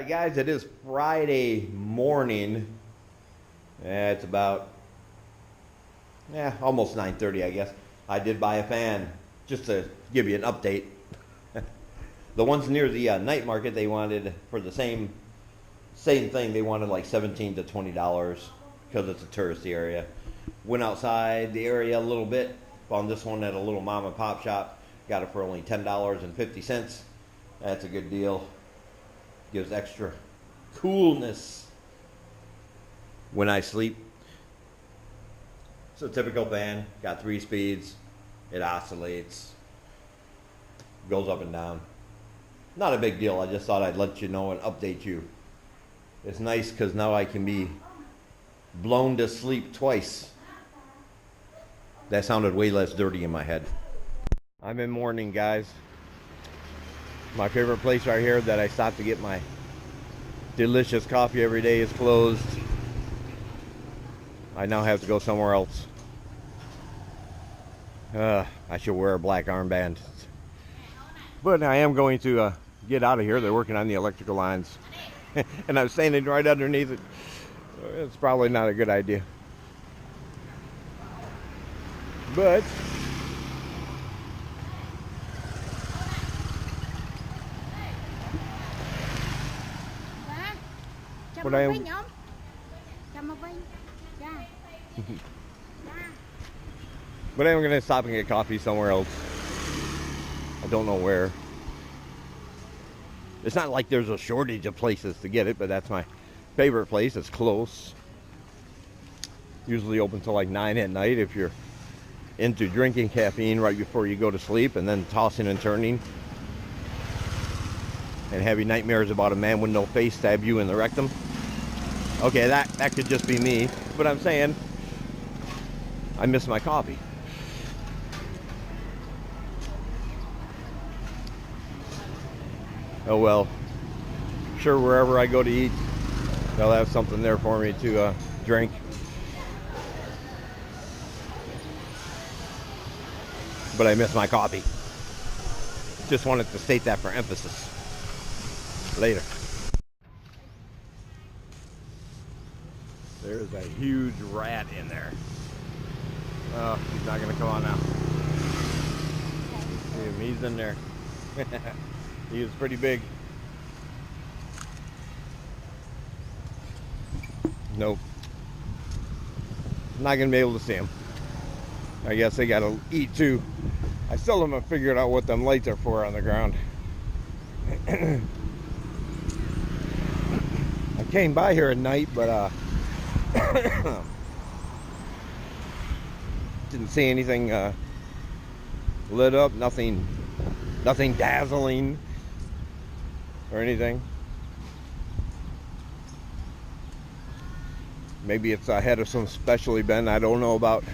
Alright guys, it is Friday morning. It's about almost 9:30, I guess. I did buy a fan just to give you an update. The ones near the night market, they wanted for the same thing, they wanted like $17 to $20 because it's a touristy area. Went outside the area a little bit, found this one at a little mom and pop shop, got it for only $10.50. That's a good deal. Gives extra coolness when I sleep. It's a typical fan, got 3 speeds, it oscillates, goes up and down. Not a big deal, I just thought I'd let you know and update you. It's nice because now I can be blown to sleep twice. That sounded way less dirty in my head. I'm in mourning, guys. My favorite place right here that I stop to get my delicious coffee every day is closed. I now have to go somewhere else. I should wear a black armband. But I am going to get out of here. They're working on the electrical lines. And I'm standing right underneath it. It's probably not a good idea. But But I am But I'm gonna stop and get coffee somewhere else. I don't know where. It's not like there's a shortage of places to get it, but that's my favorite place. It's close. Usually open till like 9 at night if you're into drinking caffeine right before you go to sleep and then tossing and turning and having nightmares about a man with no face stab you in the rectum. Okay, that could just be me, but I'm saying I miss my coffee. Oh well, sure, wherever I go to eat, they'll have something there for me to drink. But I miss my coffee. Just wanted to state that for emphasis. Later. There's a huge rat in there. Oh, he's not gonna come on now. See him, he's in there. He is pretty big. Nope. Not gonna be able to see him. I guess they gotta eat too. I still haven't figured out what them lights are for on the ground. I came by here at night, but didn't see anything lit up, nothing dazzling or anything. Maybe it's ahead of some special event I don't know about.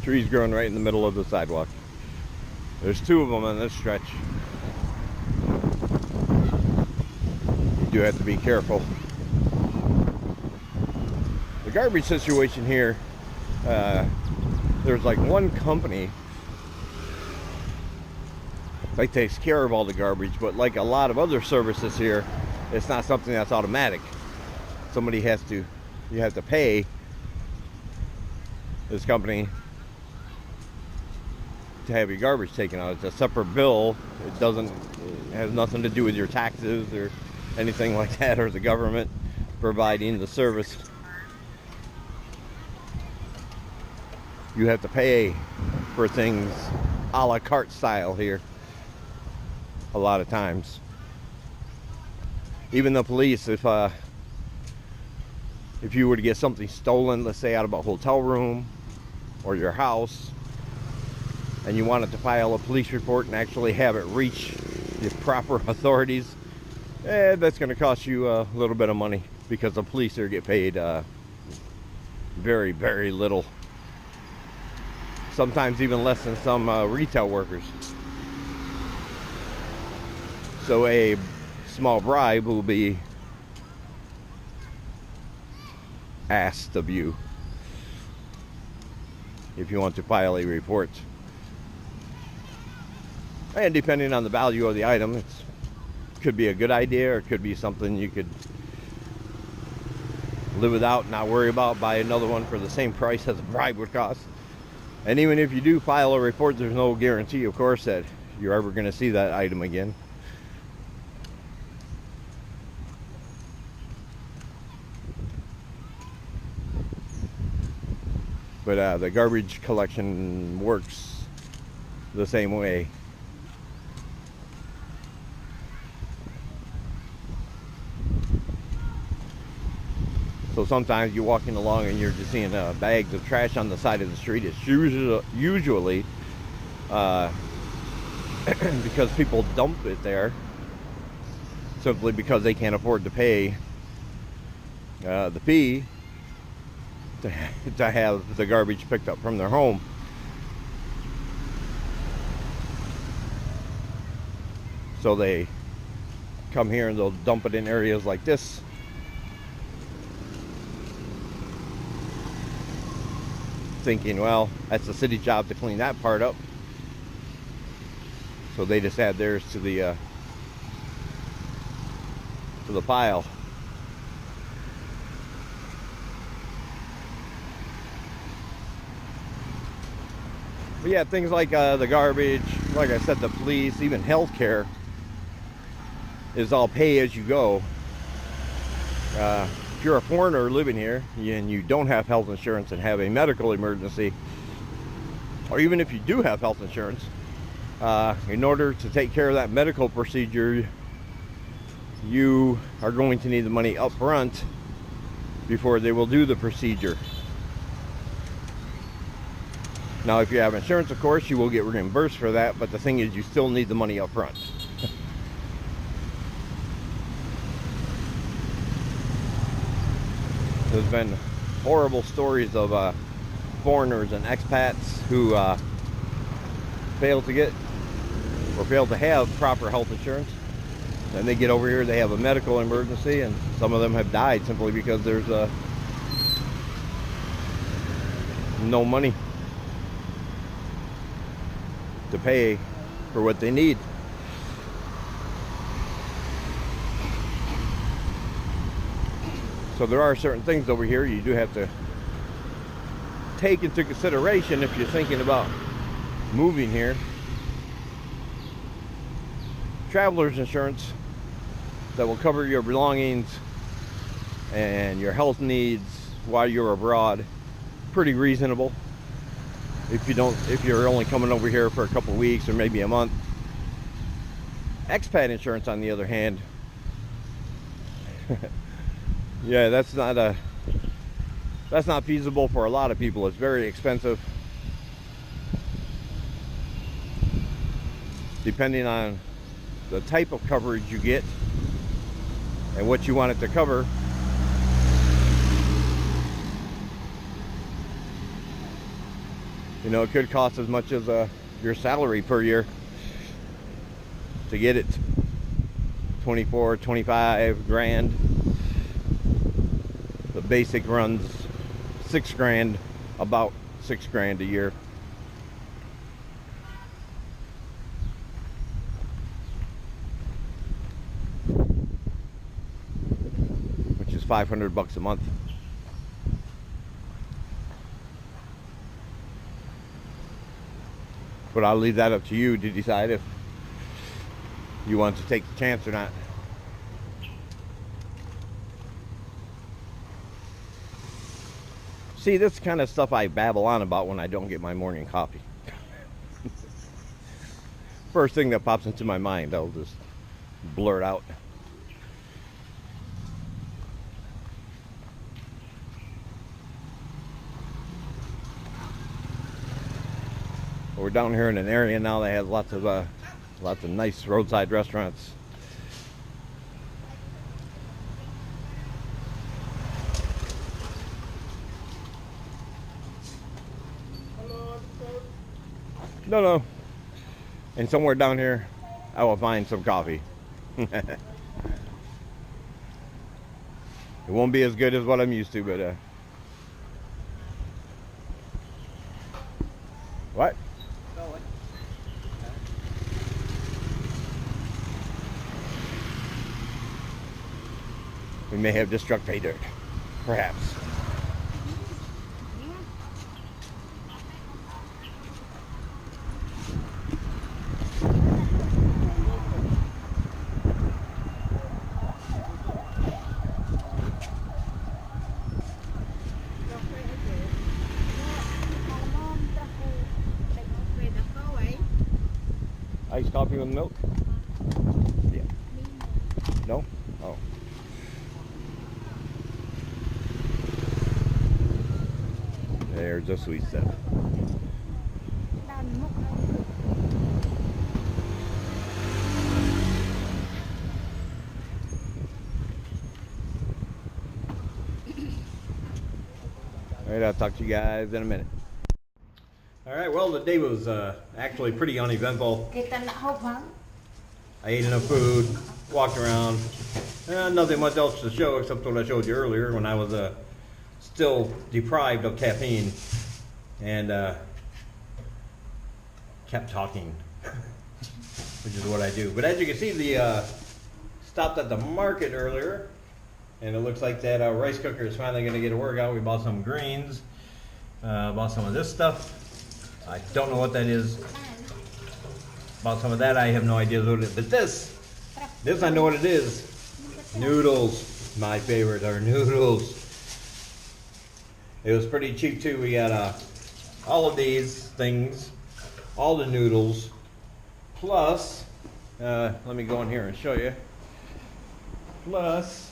Trees growing right in the middle of the sidewalk. There's 2 of them on this stretch. You do have to be careful. The garbage situation here, there's like one company that takes care of all the garbage, but like a lot of other services here, it's not something that's automatic. You have to pay this company to have your garbage taken out. It's a separate bill. It has nothing to do with your taxes or anything like that, or the government providing the service. You have to pay for things a la carte style here a lot of times. Even the police, if you were to get something stolen, let's say out of a hotel room or your house, and you wanted to file a police report and actually have it reach the proper authorities, that's going to cost you a little bit of money, because the police there get paid very, very little. Sometimes even less than some retail workers. So a small bribe will be asked of you if you want to file a report. And depending on the value of the item, it could be a good idea, or it could be something you could live without, not worry about, buy another one for the same price as a bribe would cost. And even if you do file a report, there's no guarantee, of course, that you're ever going to see that item again. But the garbage collection works the same way. So sometimes you're walking along and you're just seeing bags of trash on the side of the street. It's usually because people dump it there simply because they can't afford to pay the fee to have the garbage picked up from their home. So they come here and they'll dump it in areas like this. Thinking, well, that's the city's job to clean that part up. So they just add theirs to the pile. But yeah, things like the garbage, like I said, the police, even healthcare is all pay as you go. If you're a foreigner living here and you don't have health insurance and have a medical emergency, or even if you do have health insurance, in order to take care of that medical procedure, you are going to need the money up front before they will do the procedure. Now, if you have insurance, of course, you will get reimbursed for that, but the thing is, you still need the money up front. There's been horrible stories of foreigners and expats who fail to get or fail to have proper health insurance. Then they get over here, they have a medical emergency, and some of them have died simply because there's no money to pay for what they need. So there are certain things over here you do have to take into consideration if you're thinking about moving here. Traveler's insurance that will cover your belongings and your health needs while you're abroad. Pretty reasonable. If you're only coming over here for a couple weeks or maybe a month. Expat insurance, on the other hand, yeah, that's not feasible for a lot of people. It's very expensive. Depending on the type of coverage you get and what you want it to cover. You know, it could cost as much as your salary per year to get it. 24, 25 grand. The basic runs 6 grand, about 6 grand a year. Which is $500 a month. But I'll leave that up to you to decide if you want to take the chance or not. See, this kind of stuff I babble on about when I don't get my morning coffee. First thing that pops into my mind, I'll just blurt out. We're down here in an area now that has lots of nice roadside restaurants. No. And somewhere down here, I will find some coffee. It won't be as good as what I'm used to, but We may have just struck pay dirt, perhaps. Iced coffee with milk? Yeah. No? Oh. There's a sweet stuff. Alright, I'll talk to you guys in a minute. Alright, well, the day was actually pretty uneventful. I ate enough food, walked around, nothing much else to show except what I showed you earlier when I was still deprived of caffeine and kept talking, which is what I do. But as you can see, the stopped at the market earlier, and it looks like that rice cooker is finally going to get a workout. We bought some greens, bought some of this stuff. I don't know what that is. Bought some of that. I have no idea what it is. But this I know what it is. Noodles. My favorite are noodles. It was pretty cheap too. We got all of these things, all the noodles, plus, let me go in here and show you, plus,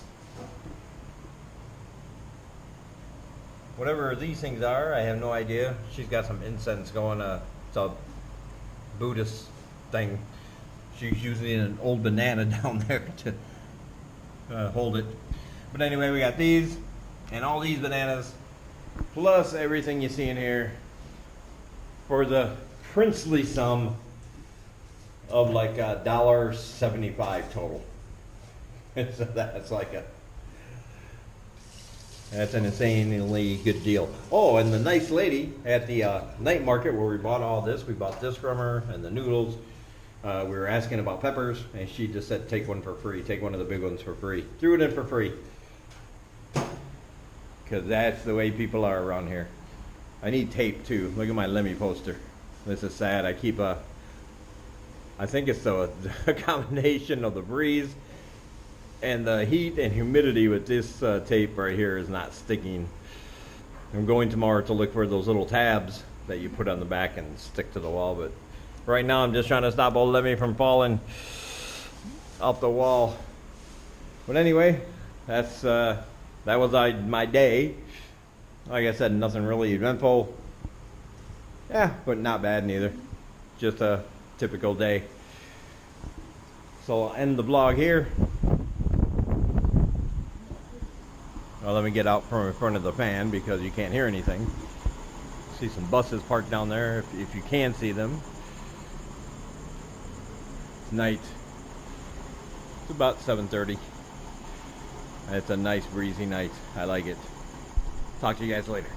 whatever these things are, I have no idea. She's got some incense going, it's a Buddhist thing. She's using an old banana down there to hold it. But anyway, we got these and all these bananas, plus everything you see in here for the princely sum of like $1.75 total. So that's an insanely good deal. Oh, and the nice lady at the night market where we bought all this, we bought this from her and the noodles. We were asking about peppers, and she just said, take one for free. Take one of the big ones for free. Threw it in for free. Because that's the way people are around here. I need tape, too. Look at my Lemmy poster. This is sad. I keep I think it's a combination of the breeze and the heat and humidity with this tape right here is not sticking. I'm going tomorrow to look for those little tabs that you put on the back and stick to the wall, but right now I'm just trying to stop old Lemmy from falling off the wall. But anyway, that was my day. Like I said, nothing really eventful. Yeah, but not bad neither. Just a typical day. So I'll end the vlog here. Well, let me get out from in front of the fan because you can't hear anything. See some buses parked down there if you can see them. It's night. It's about 7:30. It's a nice breezy night. I like it. Talk to you guys later.